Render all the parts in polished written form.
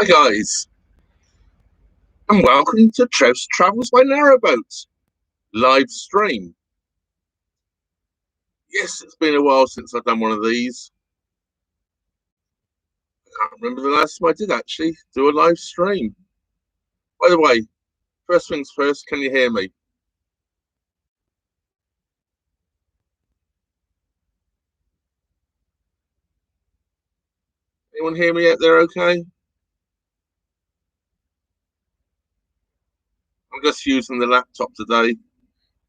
Hi guys, and welcome to Trev's Travels by Narrowboat live stream. Yes, it's been a while since I've done one of these. I can't remember the last time I did actually do a live stream. By the way, first things first, can you hear me? Anyone hear me out there okay? I'm just using the laptop today.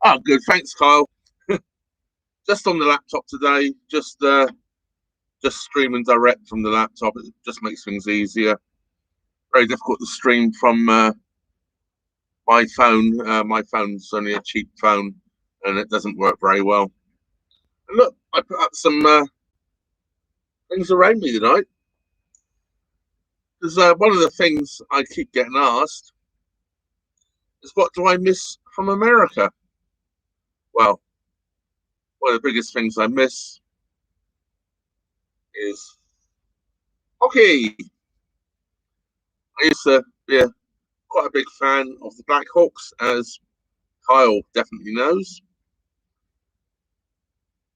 Oh, good, thanks Kyle. Just on the laptop today, just streaming direct from the laptop. It just makes things easier. Very difficult to stream from my phone. My phone's only a cheap phone and it doesn't work very well. And look, I put up some things around me tonight. Because one of the things I keep getting asked is, what do I miss from America? Well, one of the biggest things I miss is hockey. I used to be quite a big fan of the Blackhawks, as Kyle definitely knows.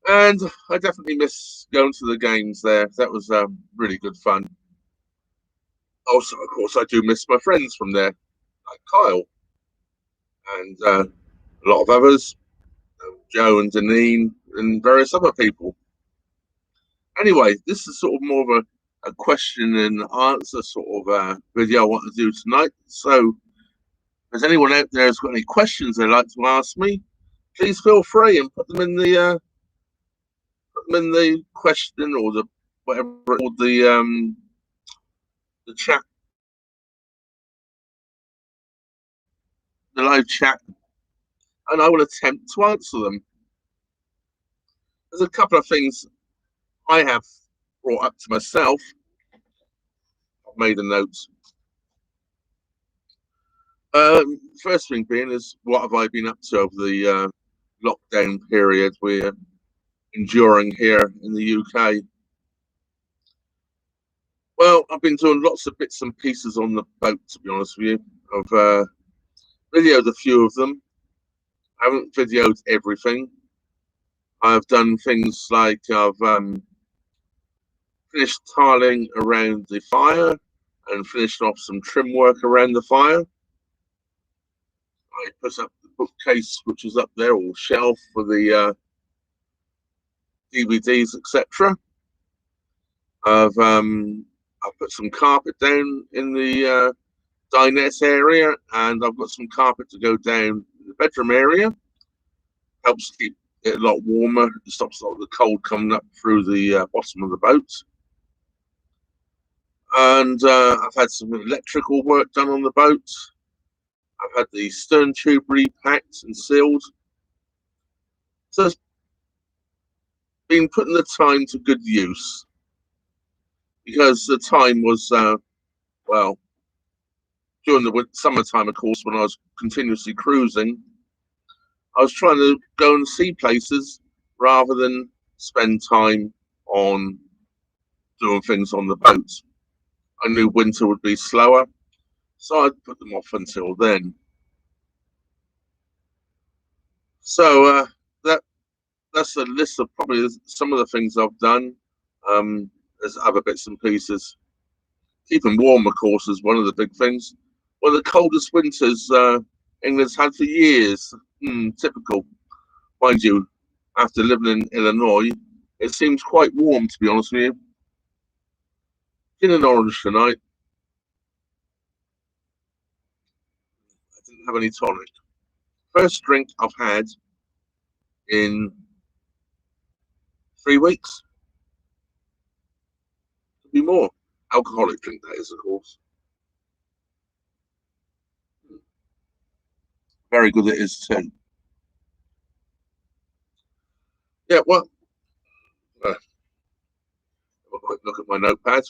And I definitely miss going to the games there. That was really good fun. Also, of course, I do miss my friends from there, like Kyle and a lot of others, Joe and Deneen and various other people. Anyway, this is sort of more of a question and answer sort of video I want to do tonight. So, if there's anyone out there who's got any questions they'd like to ask me, please feel free and put them in the question or the whatever or the chat, the live chat, and I will attempt to answer them. There's a couple of things I have brought up to myself. I've made a note. First thing being is, what have I been up to over the lockdown period we're enduring here in the UK? Well, I've been doing lots of bits and pieces on the boat, to be honest with you. I've videoed a few of them. I haven't videoed everything. I've done things like I've finished tiling around the fire and finished off some trim work around the fire. I put up the bookcase, which is up there, or shelf for the DVDs, etc. I've put some carpet down in the dinette area, and I've got some carpet to go down in the bedroom area. Helps keep it a lot warmer. It stops a lot of the cold coming up through the bottom of the boat. And I've had some electrical work done on the boat. I've had the stern tube repacked and sealed. So it's been putting the time to good use, because the time was, well, during the summertime, of course, when I was continuously cruising, I was trying to go and see places rather than spend time on doing things on the boat. I knew winter would be slower, so I'd put them off until then. So that's a list of probably some of the things I've done. There's other bits and pieces. Keeping warm, of course, is one of the big things. One of the coldest winters England's had for years. Typical. Mind you, after living in Illinois, it seems quite warm, to be honest with you. Gin and orange tonight. I didn't have any tonic. First drink I've had in 3 weeks. Could be more. Alcoholic drink, that is, of course. Very good it is too. Yeah, well, have a quick look at my notepad.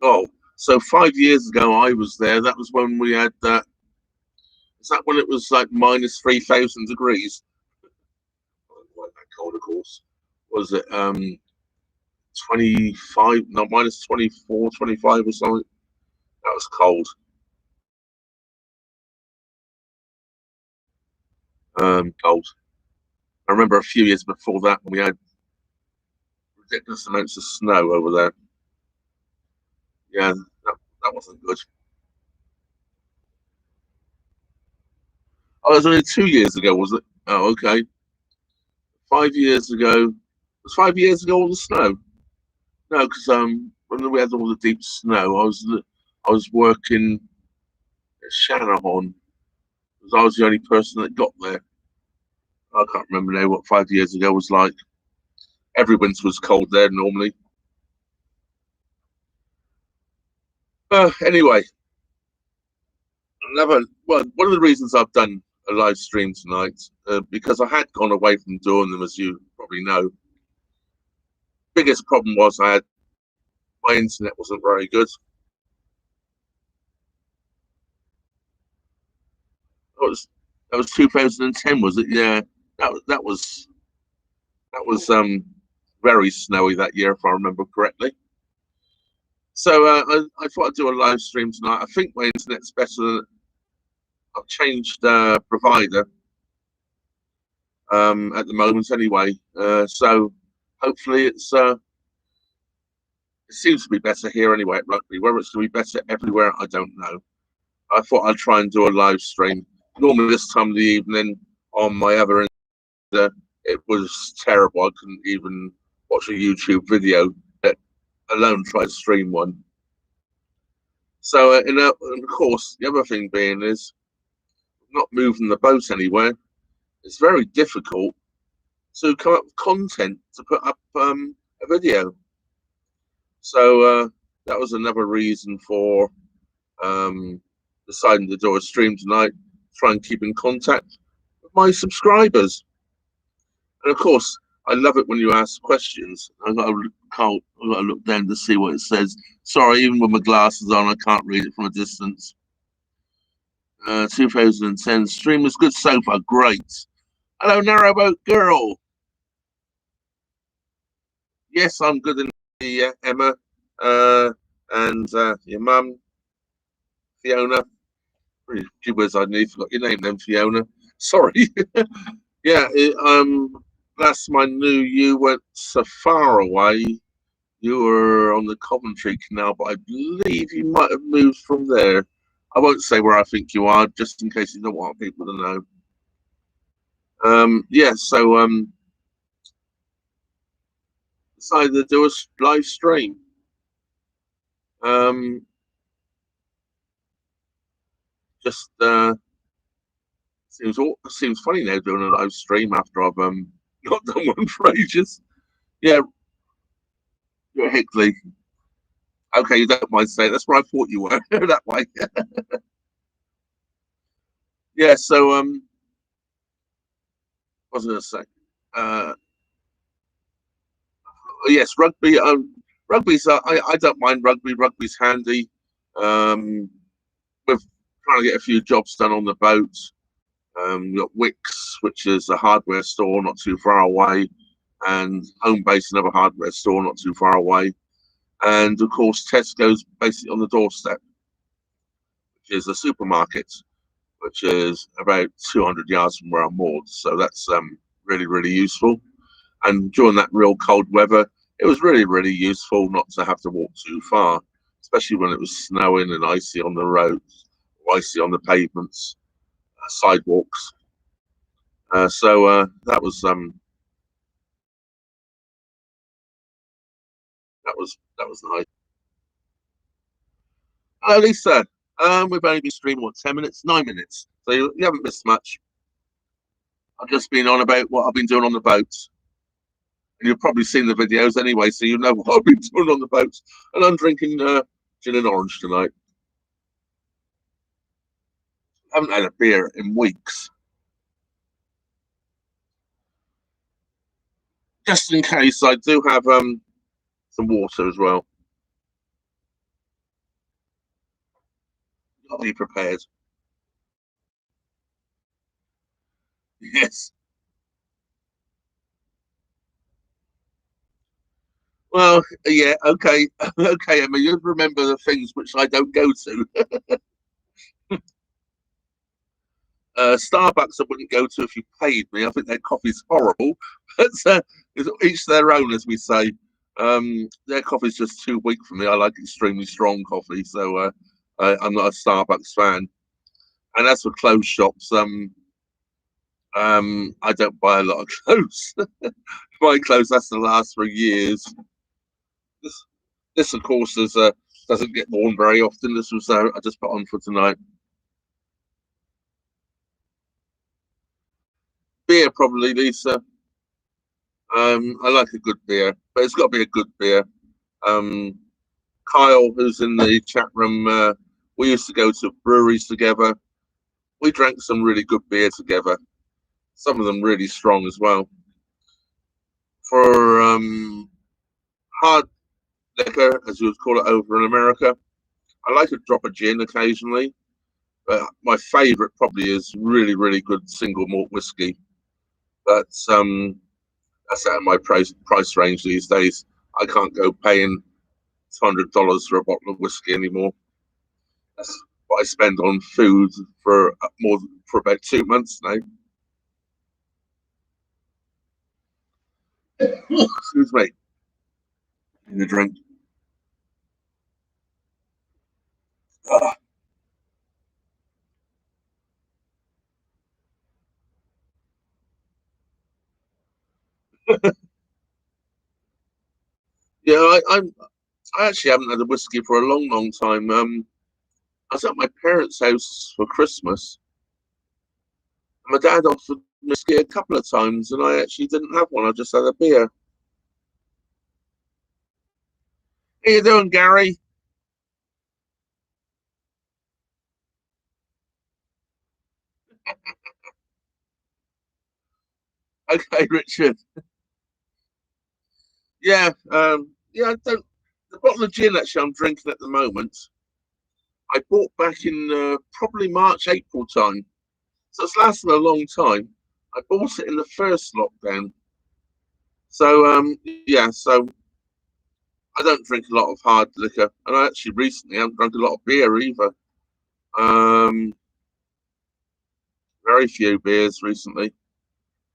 Oh, so 5 years ago I was there. That was when we had that. Is that when it was like minus 3,000 degrees? Quite that cold, of course. Was it 25, no, minus 24, 25 or something. That was cold. Cold. I remember a few years before that when we had ridiculous amounts of snow over there. Yeah, that wasn't good. Oh, it was only 2 years ago, was it? Oh, okay. 5 years ago. It was 5 years ago all the snow. No, because when we had all the deep snow, I was working at Shannon because I was the only person that got there. I can't remember now what 5 years ago was like. Every winter was cold there normally. Anyway, one of the reasons I've done a live stream tonight, because I had gone away from doing them, as you probably know. Biggest problem was my internet wasn't very good. That was 2010, was it? Yeah, that was very snowy that year, if I remember correctly. So I thought I'd do a live stream tonight. I think my internet's better. I've changed provider at the moment, anyway. So hopefully it seems to be better here anyway at Rugby. Whether it's going to be better everywhere, I don't know. I thought I'd try and do a live stream. Normally this time of the evening on my other end, it was terrible. I couldn't even watch a YouTube video, let alone try to stream one. So, and of course, the other thing being is not moving the boat anywhere. It's very difficult to come up with content to put up a video. So that was another reason for deciding to do a stream tonight, try and keep in contact with my subscribers. And of course, I love it when you ask questions. I've got to look down to see what it says. Sorry, even with my glasses on, I can't read it from a distance. 2010 stream was good so far. Great. Hello, Narrowboat girl. Yes, I'm good in the Emma, and your mum, Fiona. Gee whiz, I nearly forgot your name then, Fiona. Sorry. Yeah, last time I knew you went so far away. You were on the Coventry Canal, but I believe you might have moved from there. I won't say where I think you are, just in case you don't want people to know. Yeah, so decided to do a live stream. Um, just seems funny now doing a live stream after I've not done one for ages. Yeah, you're Hickley. Okay, you don't mind saying that's where I thought you were that way. Yeah, so what was I going to say? Uh, yes, rugby. Rugby's. I don't mind rugby. Rugby's handy. Um, we're trying to get a few jobs done on the boat. We've got Wicks, which is a hardware store not too far away, and Home Base, another hardware store not too far away, and of course Tesco's basically on the doorstep, which is a supermarket, which is about 200 yards from where I'm moored. So that's really, really useful. And during that real cold weather, it was really, really useful not to have to walk too far, especially when it was snowing and icy on the roads, icy on the pavements, sidewalks. So that was nice. Hello, Lisa. We've only been streaming what 10 minutes, 9 minutes, so you haven't missed much. I've just been on about what I've been doing on the boat. And you've probably seen the videos anyway, so you know what I've been doing on the boat. And I'm drinking gin and orange tonight. I haven't had a beer in weeks. Just in case, I do have some water as well. I'll be prepared. Yes. Well, yeah, okay, okay. I mean, you remember the things which I don't go to. Starbucks, I wouldn't go to if you paid me. I think their coffee's horrible. But it's each their own, as we say. Their coffee's just too weak for me. I like extremely strong coffee, so I'm not a Starbucks fan. And as for clothes shops, I don't buy a lot of clothes. My clothes has to last for years. This, this of course, doesn't get worn very often. This was I just put on for tonight. Beer, probably, Lisa. I like a good beer, but it's got to be a good beer. Um, Kyle, who's in the chat room, we used to go to breweries together. We drank some really good beer together. Some of them really strong as well. For hard liquor, as you would call it over in America, I like a drop of gin occasionally. But my favourite probably is really, really good single malt whiskey. But that's out of my price range these days. I can't go paying $200 for a bottle of whiskey anymore. That's what I spend on food for more for about 2 months now. Excuse me. In a drink. Ah. Yeah, I actually haven't had a whiskey for a long, long time. I was at my parents' house for Christmas. And my dad offered whiskey a couple of times, and I actually didn't have one. I just had a beer. How you doing, Gary? Okay, Richard. Yeah, yeah. I don't. The bottle of gin actually I'm drinking at the moment. I bought back in probably March, April time. So it's lasted a long time. I bought it in the first lockdown. So yeah, so I don't drink a lot of hard liquor, and I actually recently haven't drunk a lot of beer either. Um, very few beers recently.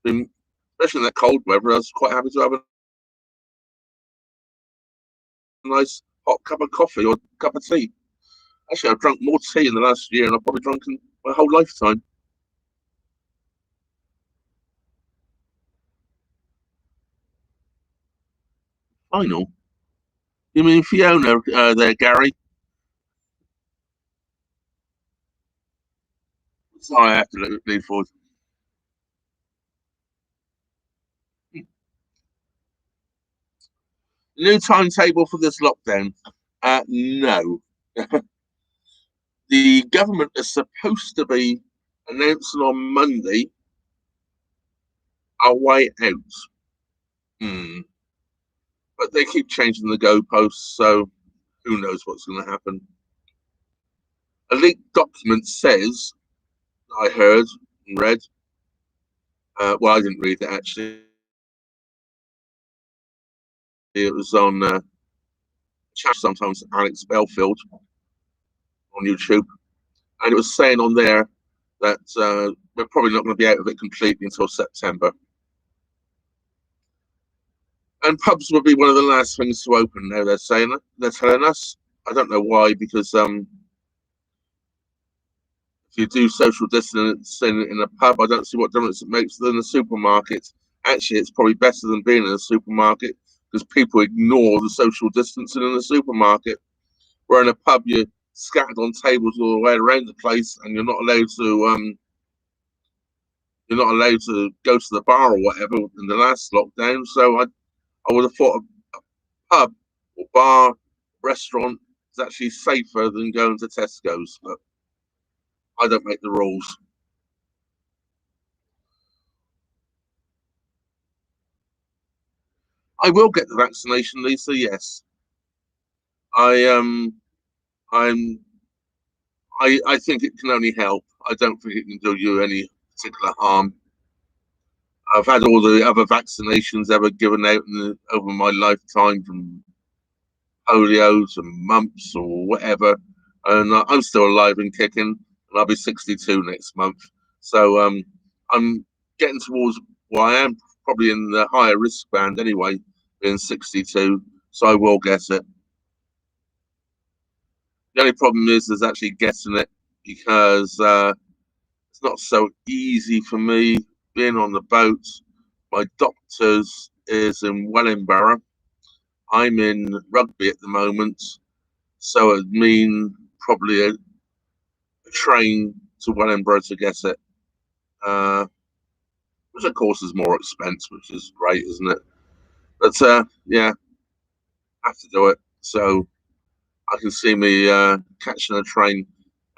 Been, especially in that cold weather, I was quite happy to have a nice hot cup of coffee or cup of tea. Actually, I've drunk more tea in the last year than I've probably drunk in my whole lifetime. Final. You mean Fiona there, Gary? Sorry, I have to lean forward. New timetable for this lockdown? No. The government is supposed to be announcing on Monday a way out. Hmm. But they keep changing the goalposts, so who knows what's going to happen. A leaked document says, I heard and read, well, I didn't read it actually. It was on chat sometimes, Alex Belfield on YouTube, and it was saying on there that we're probably not going to be out of it completely until September. And pubs will be one of the last things to open now. They're telling us. I don't know why, because if you do social distancing in a pub, I don't see what difference it makes than the supermarket. Actually, it's probably better than being in a supermarket because people ignore the social distancing in the supermarket. Where in a pub, you're scattered on tables all the way around the place, and you're not allowed to go to the bar or whatever in the last lockdown. So I would have thought a pub or bar, restaurant is actually safer than going to Tesco's, but I don't make the rules. I will get the vaccination, Lisa. Yes, I I'm I think it can only help. I don't think it can do you any particular harm. I've had all the other vaccinations ever given out over my lifetime, from polio to mumps or whatever, and I'm still alive and kicking, and I'll be 62 next month. So I'm getting towards, well, I am probably in the higher risk band anyway, being 62, so I will get it. The only problem is actually getting it, because it's not so easy for me being on the boat. My doctor's is in Wellingborough. I'm in Rugby at the moment, so it'd mean probably a train to Wellingborough to get it, which of course is more expensive, which is great, isn't it? But yeah, I have to do it. So I can see me catching a train,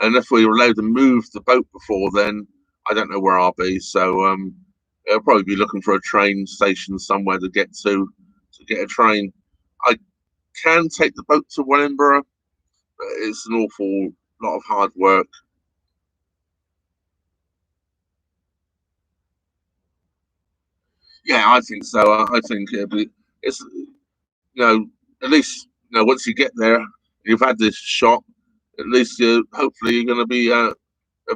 and if we were allowed to move the boat before then, I don't know where I'll be. So I'll probably be looking for a train station somewhere to get a train. I can take the boat to Wellingborough, but it's an awful lot of hard work. Yeah, I think so. I think it's, at least, once you get there, you've had this shot. At least hopefully you're going to be a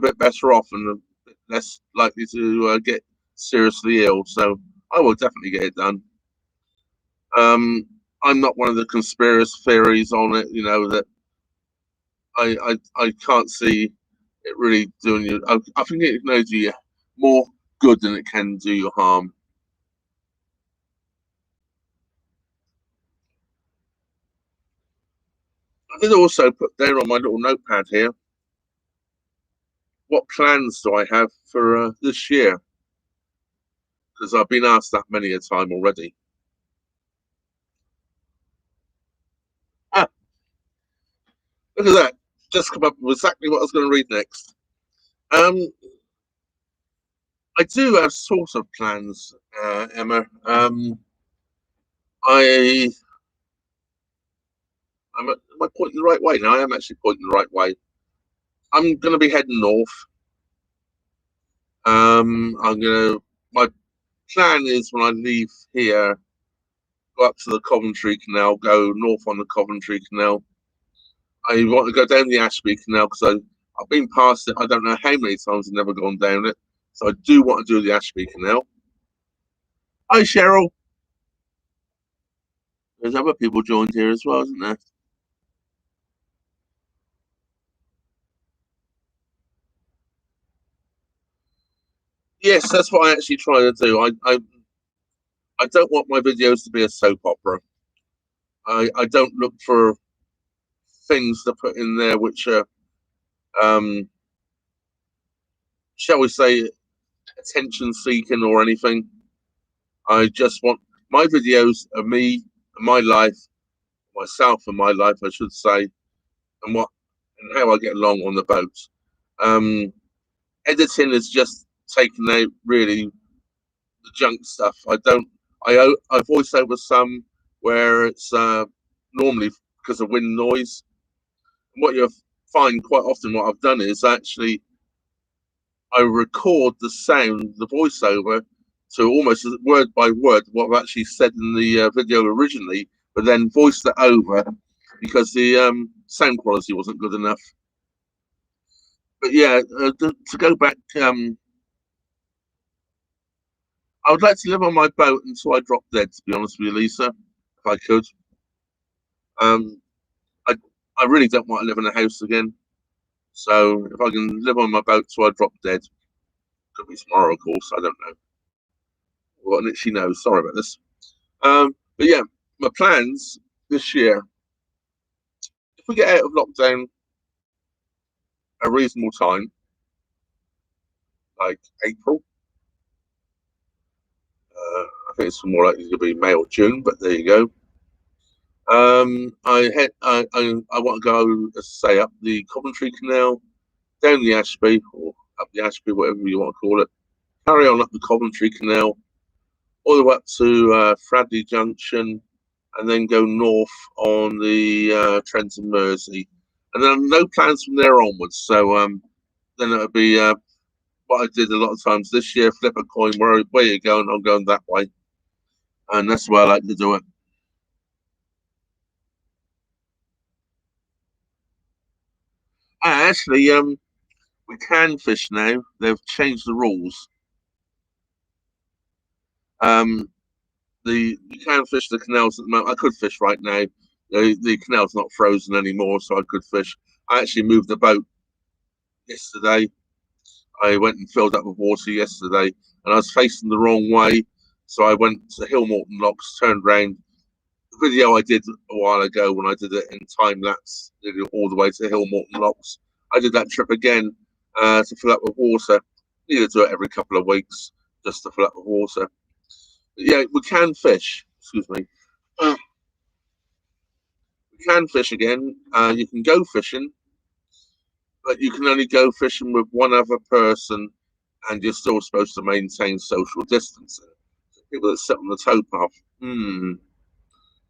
bit better off and a bit less likely to get seriously ill. So I will definitely get it done. Um, I'm not one of the conspiracy theories on it. That I can't see it really doing you. I think it can do you more good than it can do you harm. I did also put down on my little notepad here, what plans do I have for this year? Because I've been asked that many a time already. Ah, look at that. Just come up with exactly what I was going to read next. Um, I do have sort of plans, Emma. I am I pointing the right way now? I am actually pointing the right way. I'm going to be heading north. My plan is, when I leave here, go up to the Coventry Canal, go north on the Coventry Canal. I want to go down the Ashby Canal because I've been past it. I don't know how many times I've never gone down it. So I do want to do the Ashby Canal. Hi, Cheryl. There's other people joined here as well, isn't there? Yes, that's what I actually try to do. I don't want my videos to be a soap opera. I don't look for things to put in there which are, um, shall we say, attention seeking or anything. I just want my videos of me and my life, myself and my life, I should say, and how I get along on the boat. Um, Editing is just taking out really the junk stuff. I voice over some where it's normally because of wind noise. And what you find quite often, what I've done is actually I record the sound, the voiceover, to almost word by word what I've actually said in the video originally, but then voiced it over because the sound quality wasn't good enough. But yeah, to go back, I would like to live on my boat until I drop dead. To be honest with you, Lisa, if I could. Um, I I really don't want to live in a house again. So if I can live on my boat till I drop dead, could be tomorrow, of course. I don't know. What she knows. Sorry about this. But yeah, my plans this year. If we get out of lockdown at a reasonable time, like April, I think it's more likely to be May or June. But there you go. I want to go, let's say, up the Coventry Canal, down the Ashby, or up the Ashby, whatever you want to call it. Carry on up the Coventry Canal, all the way up to Fradley Junction, and then go north on the Trent and Mersey. And then no plans from there onwards. So then it'll be what I did a lot of times this year, flip a coin, where you going? I'm going that way. And that's the way I like to do it. Actually, we can fish now. They've changed the rules. Um, you can fish the canals at the moment. I could fish right now. The canal's not frozen anymore, so I could fish. I actually moved the boat yesterday. I went and filled up with water yesterday, and I was facing the wrong way, so I went to Hill Morton Locks, turned round. The video I did a while ago when I did it in time lapse, did it all the way to Hill Morton Locks. I did that trip again to fill up with water. Need to do it every couple of weeks just to fill up with water. But yeah, we can fish. Excuse me. We can fish again. You can go fishing, but you can only go fishing with one other person, and you're still supposed to maintain social distancing. So people that sit on the towpath,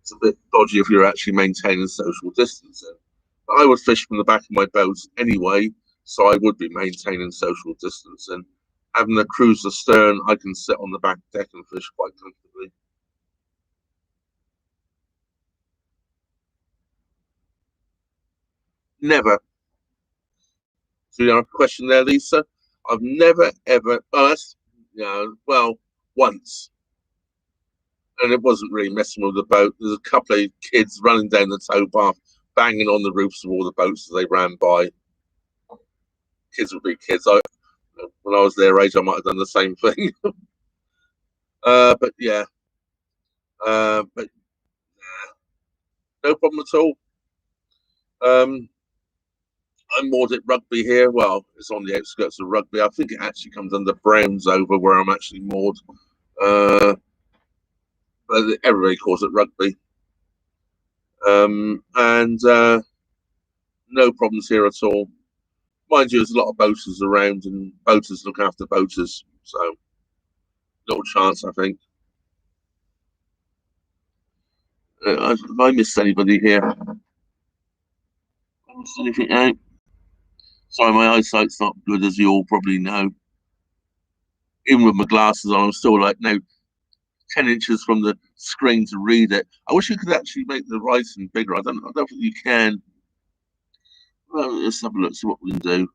it's a bit dodgy if you're actually maintaining social distancing. But I would fish from the back of my boat anyway, so I would be maintaining social distancing. Having a cruise astern, I can sit on the back deck and fish quite comfortably. Never. So you have a question there, Lisa? I've never ever. Oh, that's well, once, and it wasn't really messing with the boat. There's a couple of kids running down the towpath, banging on the roofs of all the boats as they ran by. Kids would be kids. When I was their age, I might have done the same thing. But yeah, but no problem at all. Um, I'm moored at Rugby here. Well, it's on the outskirts of Rugby. I think it actually comes under Browns over where I'm actually moored. But everybody calls it Rugby. And no problems here at all. Mind you, there's a lot of boaters around, and boaters look after boaters. So, little chance, I think. Have I missed anybody here? Have I missed anything out? Sorry, my eyesight's not good, as you all probably know. Even with my glasses on, I'm still like now 10 inches from the screen to read it. I wish you could actually make the writing bigger. I don't think you can. Well, let's have a look, see what we can do.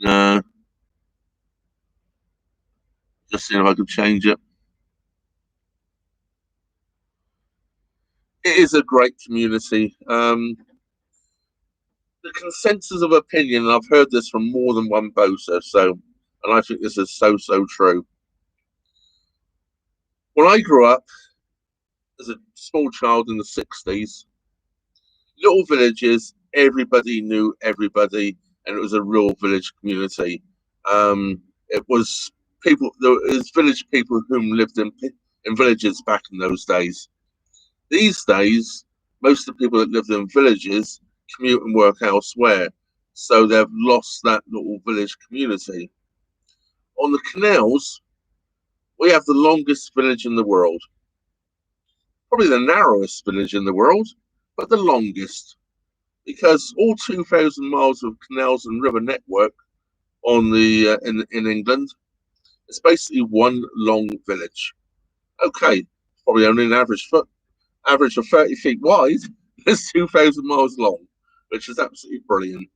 No, just seeing if I could change it. It is a great community. The consensus of opinion, and I've heard this from more than one boater, and I think this is so true. When I grew up as a small child in the 60s, little villages, everybody knew everybody, and it was a real village community. It was there was village people whom lived in villages back in those days. These days, most of the people that live in villages commute and work elsewhere, so they've lost that little village community. On the canals, we have the longest village in the world, probably the narrowest village in the world, but the longest, because all 2,000 miles of canals and river network on the in England, it's basically one long village. Okay, probably only an average of 30 feet wide. It's 2,000 miles long, which is absolutely brilliant.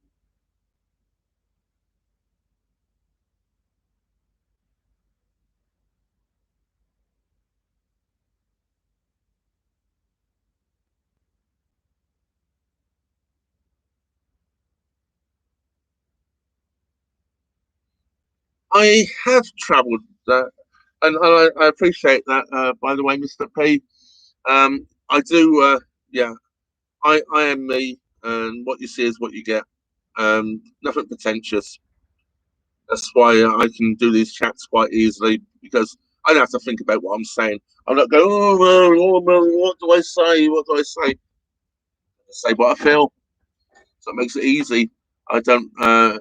I have travelled that, and I appreciate that. By the way, Mr. P, I do. Yeah, I am me, and what you see is what you get. Nothing pretentious. That's why I can do these chats quite easily because I don't have to think about what I'm saying. I'm not going, what do I say? What do I say? I say what I feel. So it makes it easy. I don't,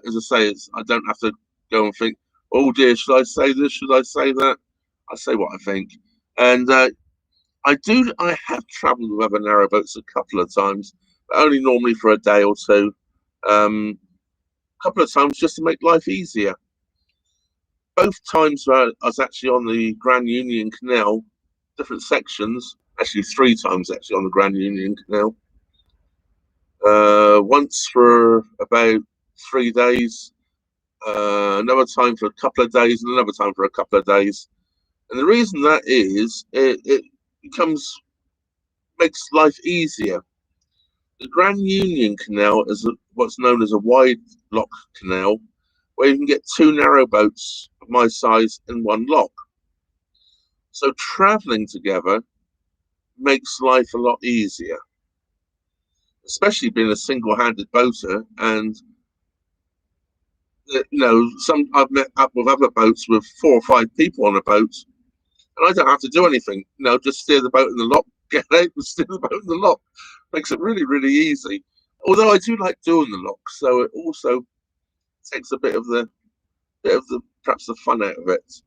as I say, I don't have to go and think, oh dear, should I say this? Should I say that? I say what I think. And I have travelled with other narrowboats a couple of times, but only normally for a day or two. Um, couple of times just to make life easier. Both times I was actually on the Grand Union Canal, different sections. Actually, 3 times actually on the Grand Union Canal. Once for about 3 days, another time for a couple of days, and another time for a couple of days. And the reason that is, it makes life easier. The Grand Union Canal is what's known as a wide lock canal, where you can get 2 narrowboats of my size in one lock. So traveling together makes life a lot easier, especially being a single-handed boater. And I've met up with other boats with 4 or 5 people on a boat, and I don't have to do anything. Just steer the boat in the lock, get out and steer the boat in the lock. Makes it really, really easy. Although I do like doing the lock, so it also takes a bit of the perhaps the fun out of it.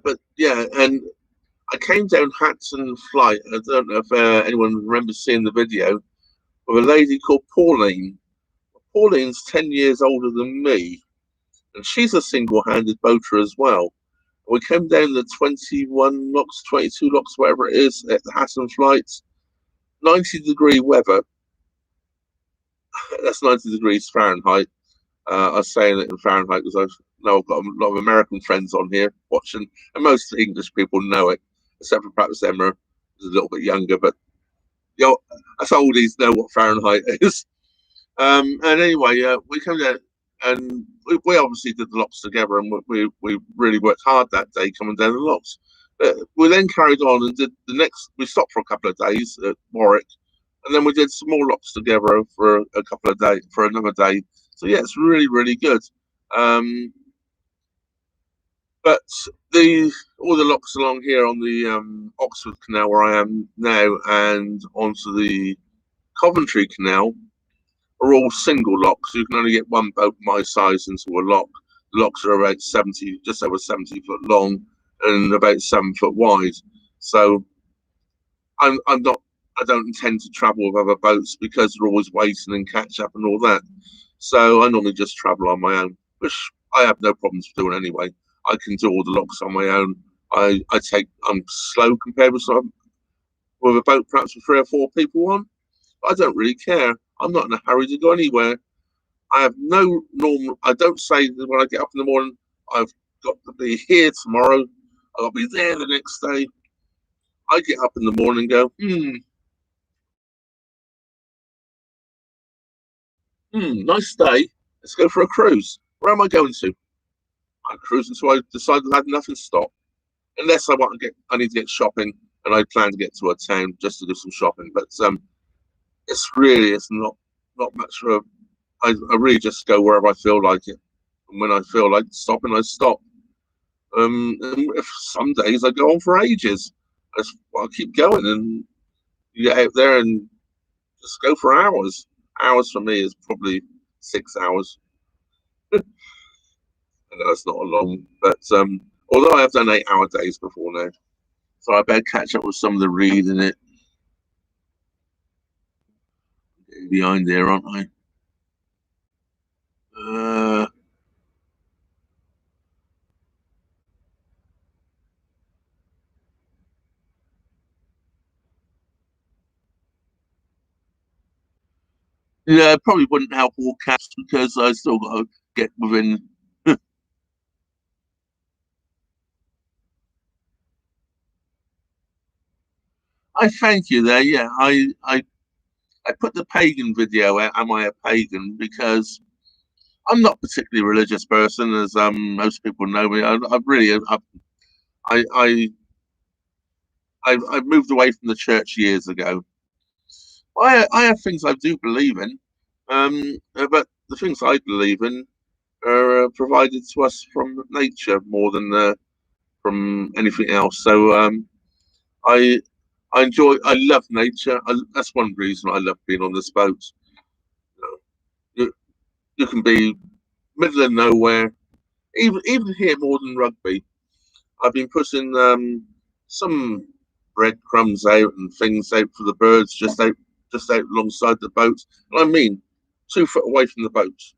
But yeah, and I came down Hatton Flight. I don't know if anyone remembers seeing the video of a lady called Pauline. Pauline's 10 years older than me, and she's a single-handed boater as well. We came down the 21 locks, 22 locks, whatever it is, at the Hatton Flight. 90-degree weather. That's 90 degrees Fahrenheit. I was saying it in Fahrenheit because I've got a lot of American friends on here watching, and most English people know it, except for perhaps Emma, who's a little bit younger. But us oldies know what Fahrenheit is. And anyway, we came down, and we obviously did the locks together, and we really worked hard that day coming down the locks. We then carried on and did the next. We stopped for a couple of days at Warwick, and then we did some more locks together for a couple of days, for another day. So yeah, it's really, really good. But all the locks along here on the Oxford Canal where I am now, and onto the Coventry Canal, are all single locks. You can only get one boat my size into a lock. The locks are about 70, just over 70 foot long, and about 7 foot wide. So I don't intend to travel with other boats because they're always waiting and catch up and all that. So I normally just travel on my own, which I have no problems doing anyway. I can do all the locks on my own. I'm slow compared with a boat perhaps with 3 or 4 people on. I don't really care. I'm not in a hurry to go anywhere. I have no normal. I don't say that when I get up in the morning, I've got to be here tomorrow. I've got to be there the next day. I get up in the morning and go, nice day. Let's go for a cruise. Where am I going to? I cruise until I decide I've had enough and stop. Unless I need to get shopping, and I plan to get to a town just to do some shopping. But it's not much of a. I really just go wherever I feel like it, and when I feel like stopping, I stop. And if some days I go on for ages, I'll keep going, and you get out there and just go for hours. Hours for me is probably 6 hours. I know it's not a long, but although I have done 8-hour days before now, so I better catch up with some of the reading it. Getting behind there, aren't I? Yeah, it probably wouldn't help all cats because I still got to get within. I thank you there. Yeah, I put the pagan video out. Am I a pagan? Because I'm not particularly religious person, as most people know me. I really I I moved away from the church years ago. I have things I do believe in, but the things I believe in are provided to us from nature more than from anything else. So I I love nature. That's one reason I love being on this boat. You, you can be middle of nowhere, even here more than Rugby. I've been putting some breadcrumbs out and things out for the birds, just out alongside the boat. And I mean, 2 foot away from the boat.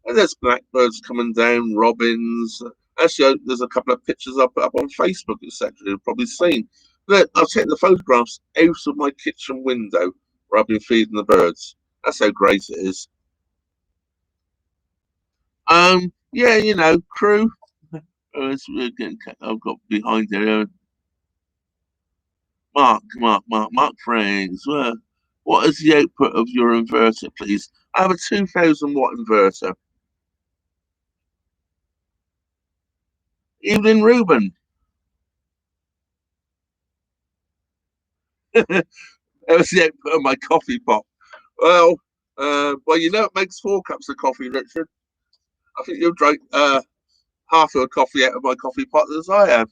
And there's blackbirds coming down, robins. Actually, there's a couple of pictures I put up on Facebook, etc. You've probably seen. I've taken the photographs out of my kitchen window where I've been feeding the birds. That's how great it is. Yeah, you know, crew. I've got behind there. Mark Franks. What is the output of your inverter, please? I have a 2,000 watt inverter. Evening, Ruben. That was the output of my coffee pot. Well, you know, it makes 4 cups of coffee, Richard. I think you've drank half of a coffee out of my coffee pot as I have.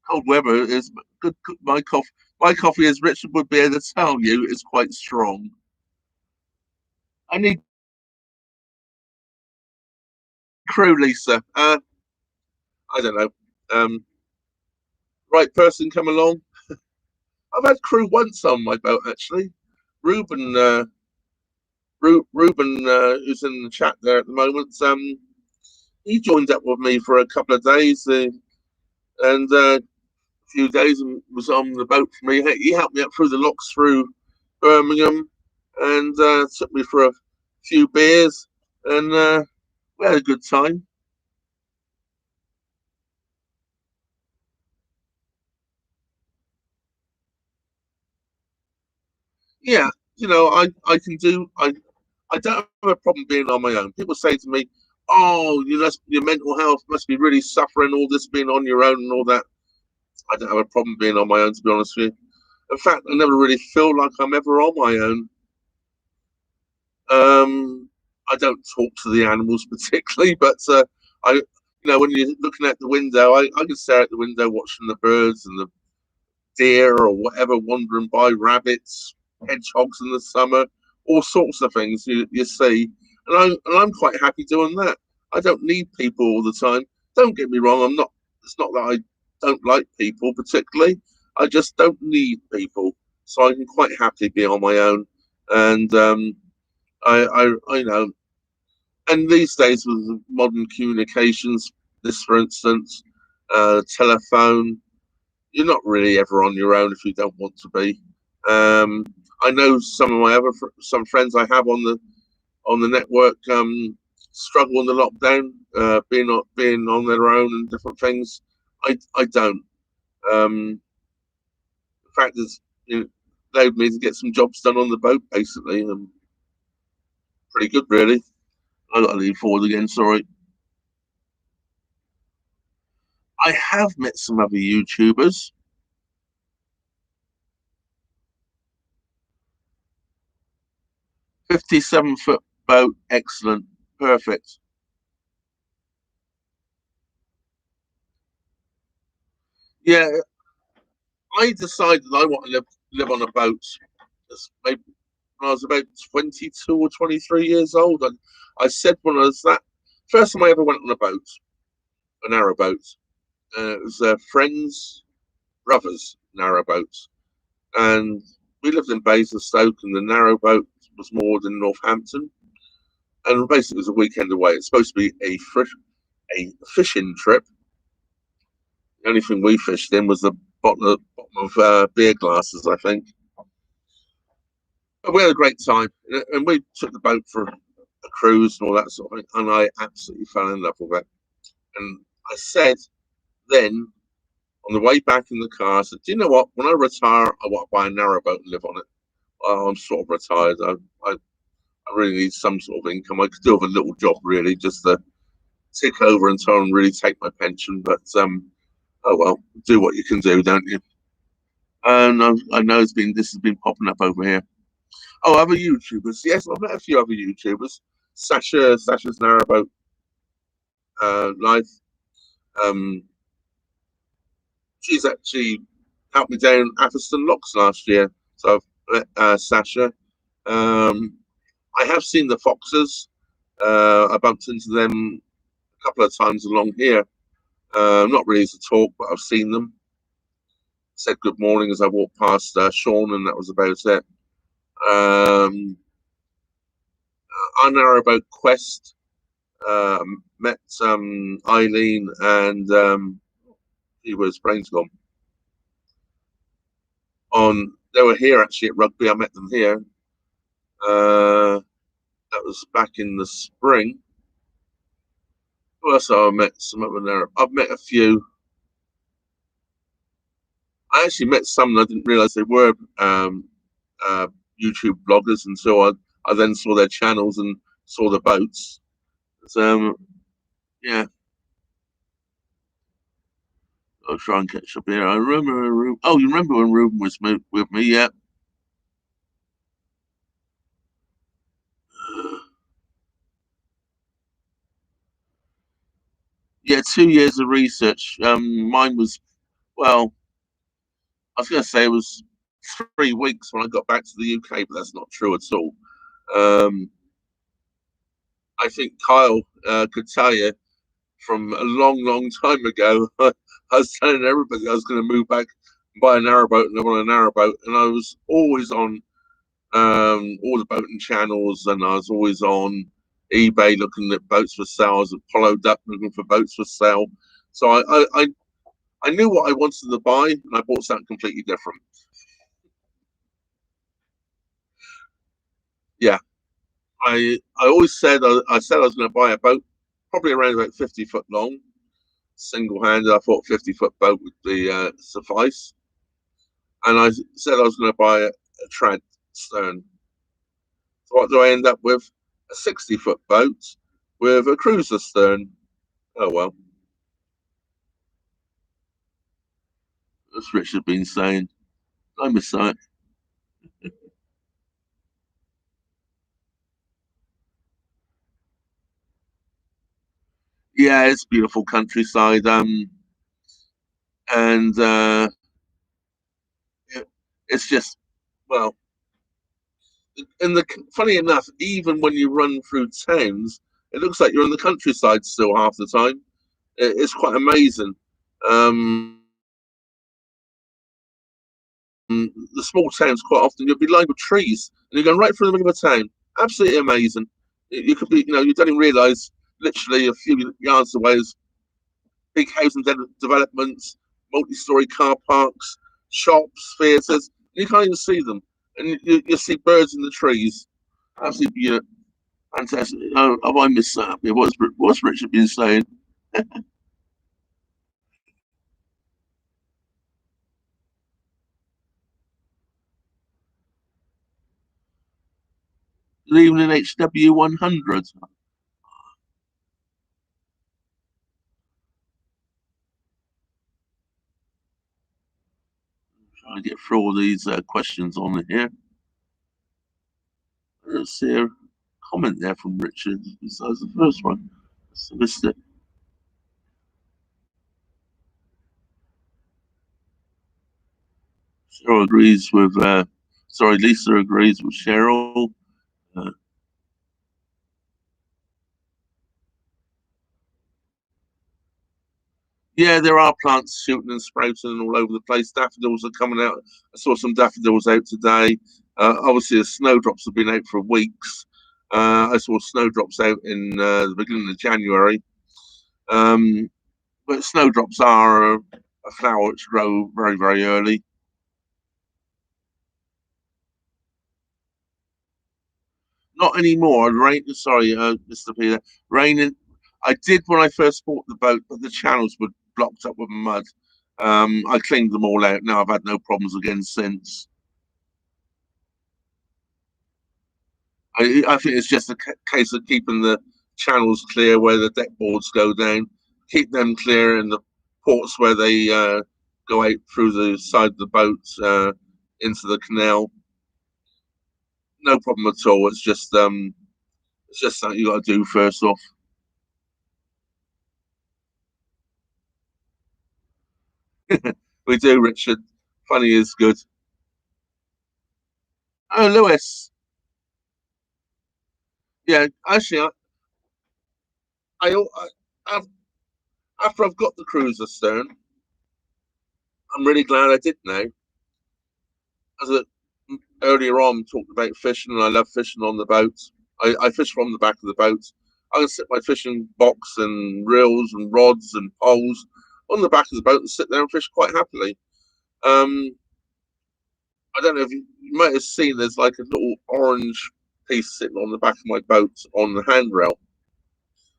Cold weather is good. My coffee, as Richard would be able to tell you, is quite strong. I need crew, Lisa. I don't know. Right person come along. I've had crew once on my boat actually. Ruben, Ruben, who's in the chat there at the moment. He joined up with me for a couple of days, and a few days, and was on the boat for me. He helped me up through the locks through Birmingham, and took me for a few beers, and we had a good time. Yeah, you know, I can do. I don't have a problem being on my own. People say to me, "Oh, your mental health must be really suffering, all this being on your own and all that." I don't have a problem being on my own, to be honest with you. In fact, I never really feel like I'm ever on my own. I don't talk to the animals particularly, but when you're looking at the window, I can stare at the window watching the birds and the deer or whatever wandering by, rabbits, hedgehogs in the summer, all sorts of things you see, and I'm quite happy doing that. I don't need people all the time. Don't get me wrong. I'm not. It's not that I don't like people particularly. I just don't need people, so I can quite happily be on my own. And I and these days with modern communications, this for instance, telephone, you're not really ever on your own if you don't want to be. Um, I know some of my some friends I have on the network struggle in the lockdown, being on their own and different things. I don't. The fact is, allowed me to get some jobs done on the boat basically. Pretty good really. I got to lean forward again. Sorry. I have met some other YouTubers. 57-foot boat, excellent, perfect. Yeah, I decided I want to live on a boat. Maybe when I was about 22 or 23 years old. I said when I was that first time I ever went on a boat, a narrowboat. It was a friend's brother's narrowboat, and we lived in Basingstoke, and the narrowboat was moored in Northampton, and basically it was a weekend away. It's supposed to be a fishing trip. The only thing we fished in was the bottom of beer glasses, I think. But we had a great time, and we took the boat for a cruise and all that sort of thing, and I absolutely fell in love with it. And I said then, on the way back in the car, I said, "Do you know what? When I retire, I want to buy a narrowboat and live on it." I'm sort of retired. I really need some sort of income. I could do with a little job, really, just to tick over until I really take my pension. But oh well, do what you can do, don't you? And I know this has been popping up over here. Oh, other YouTubers. Yes, I've met a few other YouTubers. Sasha's Narrowboat Life. Um, she's actually helped me down Atherstone Locks last year. So I've met Sasha. I have seen the foxes. I bumped into them a couple of times along here. Not really to talk, but I've seen them. said good morning as I walked past Sean, and that was about it. On Narrowboat Quest, met Eileen, and he was brains gone. They were here actually at Rugby. I met them here. That was back in the spring. Who else have I met? Some of them there. I've met a few. I actually met some and I didn't realize they were YouTube bloggers until I then saw their channels and saw the boats. So, yeah, I'll try and catch up here. I remember. Oh, you remember when Ruben was with me? Yeah. Yeah, 2 years of research. Mine was, well, I was going to say it was 3 weeks when I got back to the UK, but that's not true at all. Um, I think Kyle could tell you from a long, long time ago. I was telling everybody I was going to move back and buy a narrowboat and live on a narrowboat, and I was always on all the boating channels, and I was always on eBay looking at boats for sale. I was followed up looking for boats for sale. So I knew what I wanted to buy, and I bought something completely different. Yeah, I always said I said I was going to buy a boat, probably around about 50 foot long, single handed. I thought 50 foot boat would be suffice, and I said I was going to buy a trad stern. So what do I end up with? A 60 foot boat with a cruiser stern. Oh well, as Richard been saying, I miss that. Yeah, it's beautiful countryside. And it's just, well, and funny enough, even when you run through towns, it looks like you're in the countryside still half the time. It's quite amazing. Um, the small towns, quite often you'll be lined with trees, and you're going right through the middle of a town. Absolutely amazing. You could be, you don't even realise literally a few yards away is big housing developments, multi-story car parks, shops, theatres. You can't even see them, and you see birds in the trees. Absolutely beautiful. Fantastic. Oh, have I missed that? Yeah, what's Richard been saying? Leaving in HW 100. Trying to get through all these questions on here. Let's see a comment there from Richard besides the first one. So Mr. Cheryl agrees with, sorry, Lisa agrees with Cheryl. Uh, yeah, there are plants shooting and sprouting all over the place. Daffodils are coming out. I saw some daffodils out today. Obviously, the snowdrops have been out for weeks. I saw snowdrops out in the beginning of January. Um, but snowdrops are a flower which grow very, very early. Not anymore. Rain. Sorry, Mr. Peter. Raining. I did when I first bought the boat, but the channels were blocked up with mud. I cleaned them all out. Now I've had no problems again since. I think it's just a case of keeping the channels clear where the deck boards go down. Keep them clear in the ports where they go out through the side of the boat into the canal. No problem at all. It's just something you got to do first off. We do, Richard. Funny is good. Oh, Lewis. Yeah, actually, I, I after I've got the cruiser stern, I'm really glad I did now. As a, earlier on, talked about fishing, and I love fishing on the boat. I fish from the back of the boat. I can sit my fishing box and reels and rods and poles on the back of the boat and sit there and fish quite happily. Um, I don't know if you might have seen there's like a little orange piece sitting on the back of my boat on the handrail.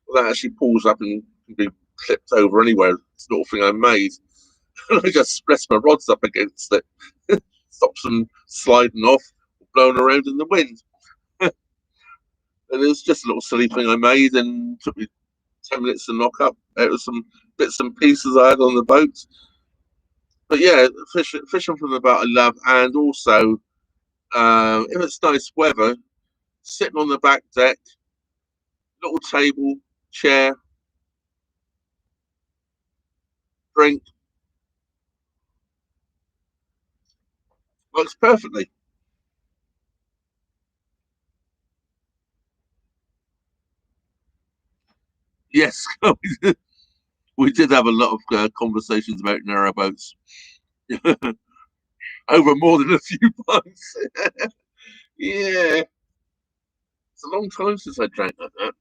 Well, that actually pulls up and can be clipped over anywhere. It's a little thing I made. And I just press my rods up against it. Stops them sliding off, blowing around in the wind. And it was just a little silly thing I made and took me 10 minutes to knock up out of some bits and pieces I had on the boat. But yeah, fishing from the boat I love. And also, if it's nice weather, sitting on the back deck, little table, chair, drink, works perfectly. Yes, we did have a lot of conversations about narrowboats over more than a few pints. Yeah, it's a long time since I drank like that.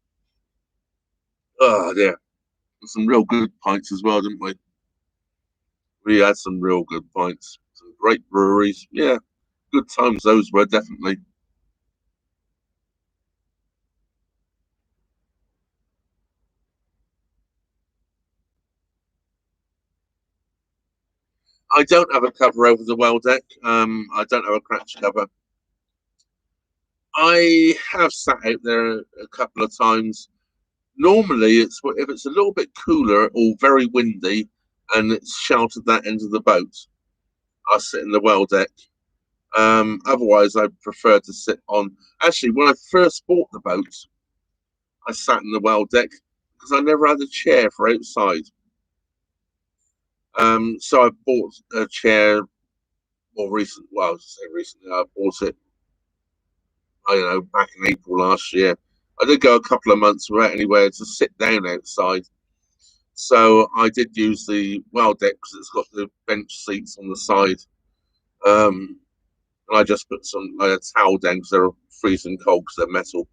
Oh, yeah. Some real good pints as well, didn't we? We had some real good pints. Some great breweries. Yeah, good times those were, definitely. I don't have a cover over the well deck. I don't have a crash cover. I have sat out there a couple of times. Normally, it's if it's a little bit cooler or very windy, and it's sheltered that end of the boat. I sit in the well deck. Otherwise, I prefer to sit on. Actually, when I first bought the boat, I sat in the well deck because I never had a chair for outside. So I bought a chair more recent. Well, I say recently, I bought it. I don't know, back in April last year. I did go a couple of months without anywhere to sit down outside. So I did use the well deck because it's got the bench seats on the side. Um, and I just put some a towel down because they're freezing cold because they're metal.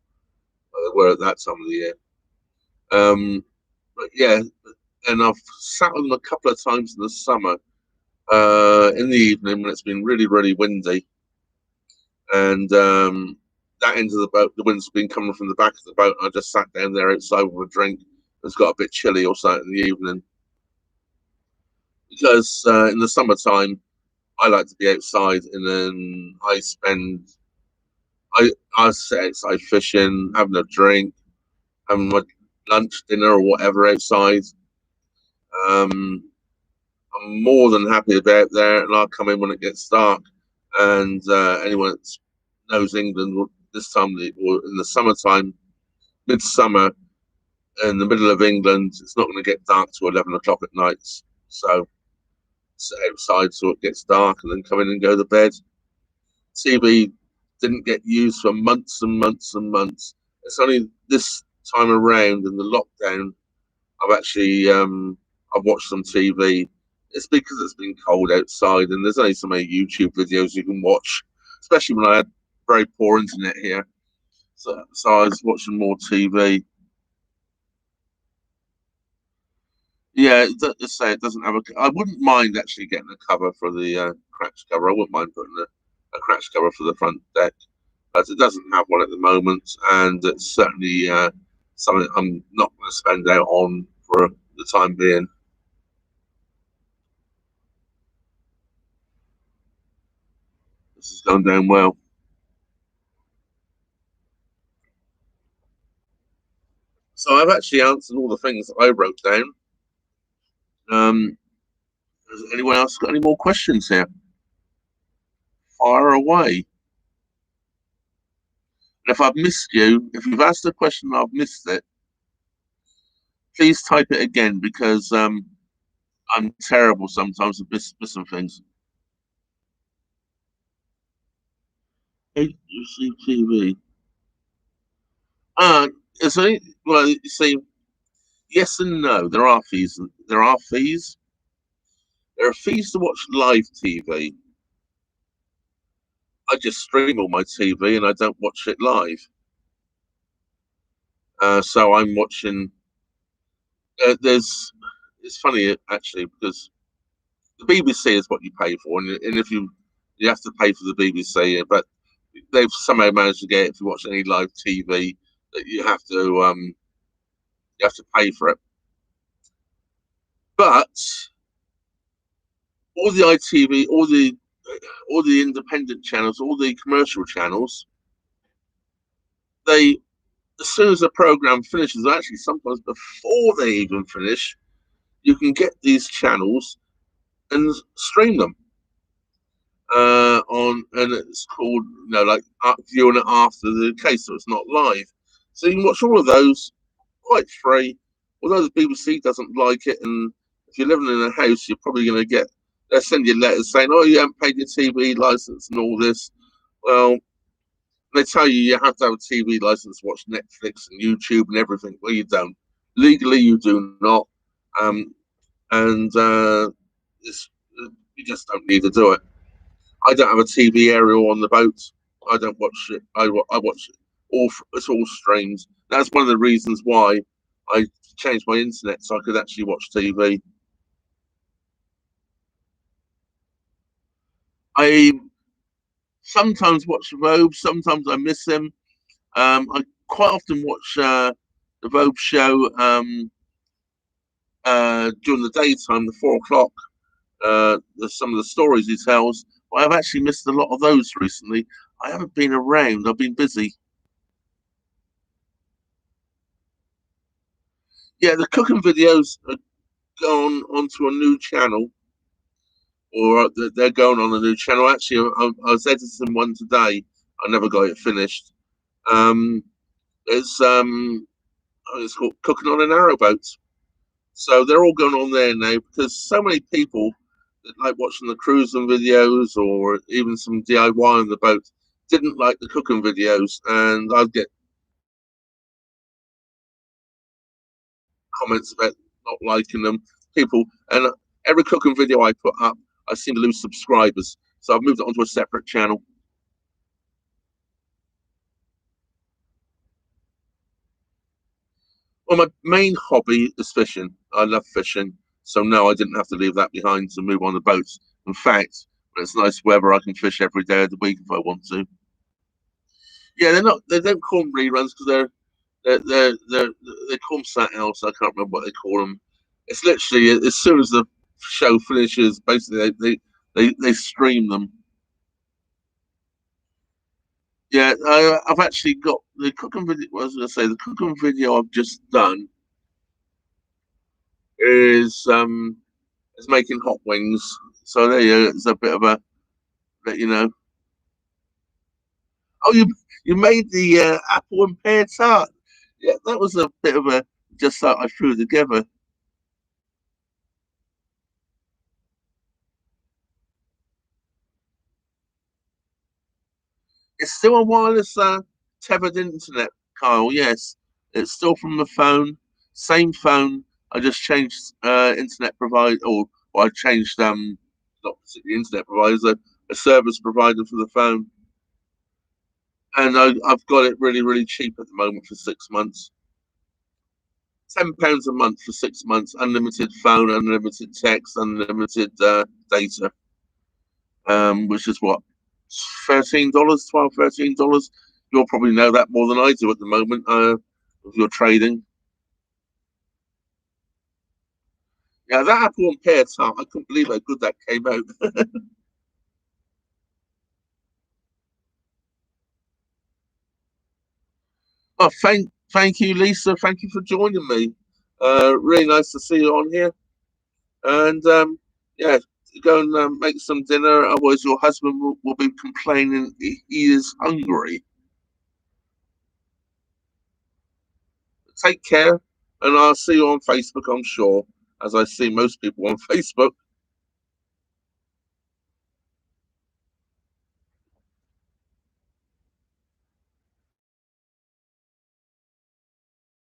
They were at that time of the year. But yeah, and I've sat on them a couple of times in the summer, in the evening when it's been really, really windy. And that end of the boat, the wind's been coming from the back of the boat. And I just sat down there outside with a drink. It's got a bit chilly or something in the evening because in the summertime I like to be outside, and then I I sit outside fishing, having a drink, having my lunch, dinner, or whatever outside. Um, I'm more than happy to be out there, and I'll come in when it gets dark. And anyone that knows England this time, or in the summertime, midsummer, in the middle of England, it's not going to get dark till 11 o'clock at night. So sit outside till it gets dark, and then come in and go to bed. TV didn't get used for months and months and months. It's only this time around in the lockdown I've actually I've watched some TV. It's because it's been cold outside, and there's only so many YouTube videos you can watch, especially when I had very poor internet here. So I was watching more TV. Yeah, let's say it doesn't have a. I wouldn't mind actually getting a cover for the crash cover. I wouldn't mind putting a crash cover for the front deck, but it doesn't have one at the moment, and it's certainly something I'm not going to spend out on for the time being. This is going down well. So I've actually answered all the things that I wrote down. Um, has anyone else got any more questions here? Fire away. And if I've missed you, if you've asked a question and I've missed it, please type it again because I'm terrible sometimes at missing things. HUCTV. Uh, so, well, you see, yes and no. There are fees. There are fees. There are fees to watch live TV. I just stream all my TV and I don't watch it live. So I'm watching. It's funny actually because the BBC is what you pay for, and if you have to pay for the BBC, but they've somehow managed to get, if you watch any live TV, that you have to pay for it. But all the ITV, all the independent channels, all the commercial channels, they as soon as the program finishes, actually sometimes before they even finish, you can get these channels and stream them and it's called like viewing it after the case, so it's not live. So you can watch all of those quite free. Although the BBC doesn't like it, and if you're living in a house, you're probably going to get they'll send you letters saying, "Oh, you haven't paid your TV license and all this." Well, they tell you have to have a TV license to watch Netflix and YouTube and everything. Well, you don't. Legally, you do not, um, and it's, you just don't need to do it. I don't have a TV aerial on the boat. I don't watch it. I watch it all. It's all streamed. That's one of the reasons why I changed my internet so I could actually watch TV. I sometimes watch the Vogue. Sometimes I miss him. I quite often watch the Vogue show during the daytime, the 4 o'clock. Some of the stories he tells. But I've actually missed a lot of those recently. I haven't been around. I've been busy. Yeah, the cooking videos are gone onto a new channel, or they're going on a new channel. Actually, I was editing one today. I never got it finished. Um, it's it's called Cooking on a Narrowboat. So they're all going on there now because so many people that like watching the cruising videos or even some DIY on the boat didn't like the cooking videos, and I'd get comments about not liking them. People and every cooking video I put up, I seem to lose subscribers. So I've moved it onto a separate channel. Well, my main hobby is fishing. I love fishing. So no, I didn't have to leave that behind to move on the boats. In fact, when it's nice weather, I can fish every day of the week if I want to. Yeah, they're not. They don't call them reruns because they're they call them something else. I can't remember what they call them. It's literally as soon as the show finishes, basically they stream them. Yeah, I've actually got the cooking video. What was I going to say? The cooking video I've just done is making hot wings. So there you go. It's a bit of a let you know. Oh, you made the apple and pear tart. Yeah, that was a bit of a just that I threw together. It's still a wireless tethered internet, Kyle. Yes, it's still from the phone. Same phone. I just changed internet provider, or I changed not particularly internet providers, a service provider for the phone, and I've got it really really cheap at the moment for 6 months. £10 a month for 6 months, unlimited phone, unlimited text, unlimited data, which is what $13, 12, $13. You'll probably know that more than I do at the moment. If you're trading, yeah, that apple and pear tart, I couldn't believe how good that came out. Oh, thank you, Lisa. Thank you for joining me. Really nice to see you on here. And yeah, go and make some dinner. Otherwise, your husband will be complaining he is hungry. Take care, and I'll see you on Facebook, I'm sure, as I see most people on Facebook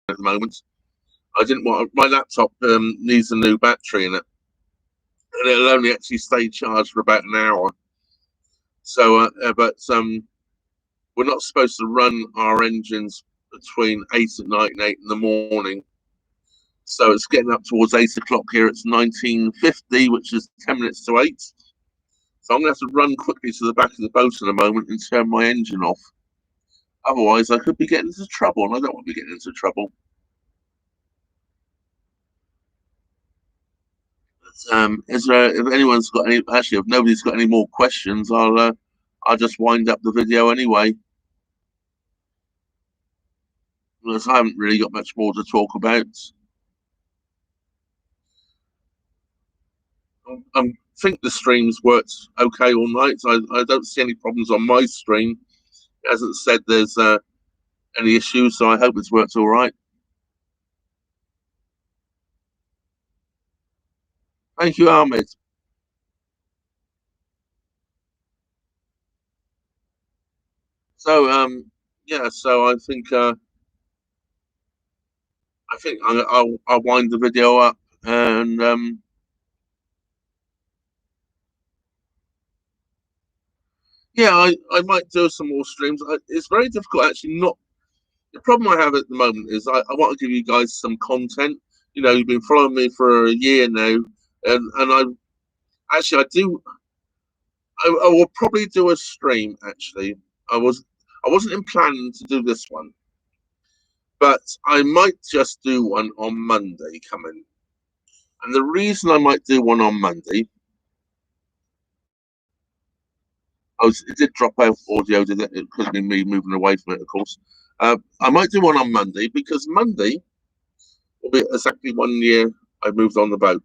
at the moment. I didn't want my laptop needs a new battery in it, and it'll only actually stay charged for about an hour. So, but we're not supposed to run our engines between 8 at night and 8 in the morning. So it's getting up towards 8 o'clock here. It's 19:50, which is 10 minutes to 8. So I'm going to have to run quickly to the back of the boat in a moment and turn my engine off. Otherwise, I could be getting into trouble, and I don't want to be getting into trouble. But, if anyone's got any, actually, if nobody's got any more questions, I'll just wind up the video anyway. Because I haven't really got much more to talk about. I think the stream's worked okay all night. I don't see any problems on my stream. It hasn't said there's any issues, so I hope it's worked all right. Thank you, Ahmed. So yeah, so I think I'll wind the video up, and yeah, I might do some more streams. It's very difficult actually. Not the problem I have at the moment is I want to give you guys some content. You know, you've been following me for a year now, and I do. I will probably do a stream. Actually, I wasn't in planning to do this one, but I might just do one on Monday coming. And the reason I might do one on Monday, it did drop out audio, did it? It could have been me moving away from it, of course. I might do one on Monday because Monday will be exactly 1 year I moved on the boat.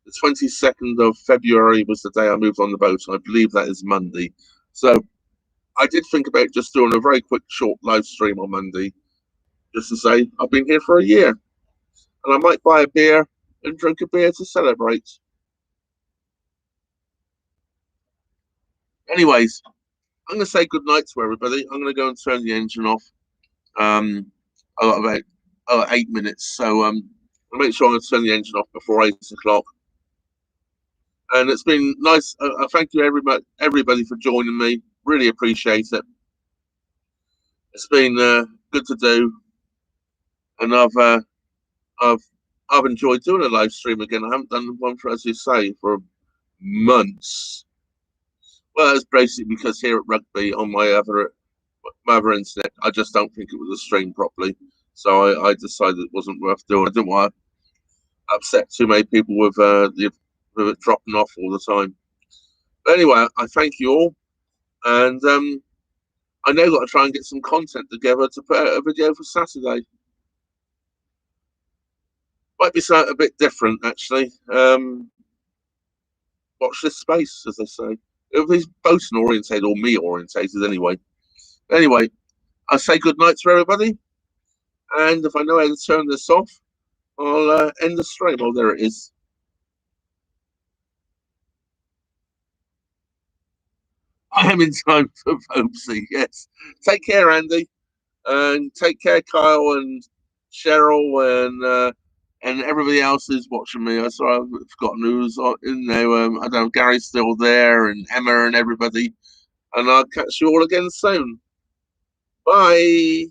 The 22nd of February was the day I moved on the boat. I believe that is Monday. So I did think about just doing a very quick, short live stream on Monday, just to say I've been here for a year, and I might buy a beer and drink a beer to celebrate. Anyways, I'm going to say good night to everybody. I'm going to go and turn the engine off. I got about 8 minutes, so I'll make sure I'm going to turn the engine off before 8 o'clock. And it's been nice. Thank you everybody for joining me. Really appreciate it. It's been good to do, and I've enjoyed doing a live stream again. I haven't done one for, as you say, for months. Well, it's basically because here at Rugby on my other internet, I just don't think it was a stream properly. So I decided it wasn't worth doing. I didn't want to upset too many people with it dropping off all the time. But anyway, I thank you all, and I now got to try and get some content together to put out a video for Saturday. Might be something a bit different, actually. Watch this space, as they say. It'll be boating orientated or me orientated anyway. Anyway, I say good night to everybody, and if I know how to turn this off, I'll end the stream. Oh, there it is. I am in time for Vopsy, yes. Take care, Andy, and take care, Kyle and Cheryl and everybody else who's watching me. I saw I've forgotten who's in there. I don't know, Gary's still there, and Emma and everybody. And I'll catch you all again soon. Bye.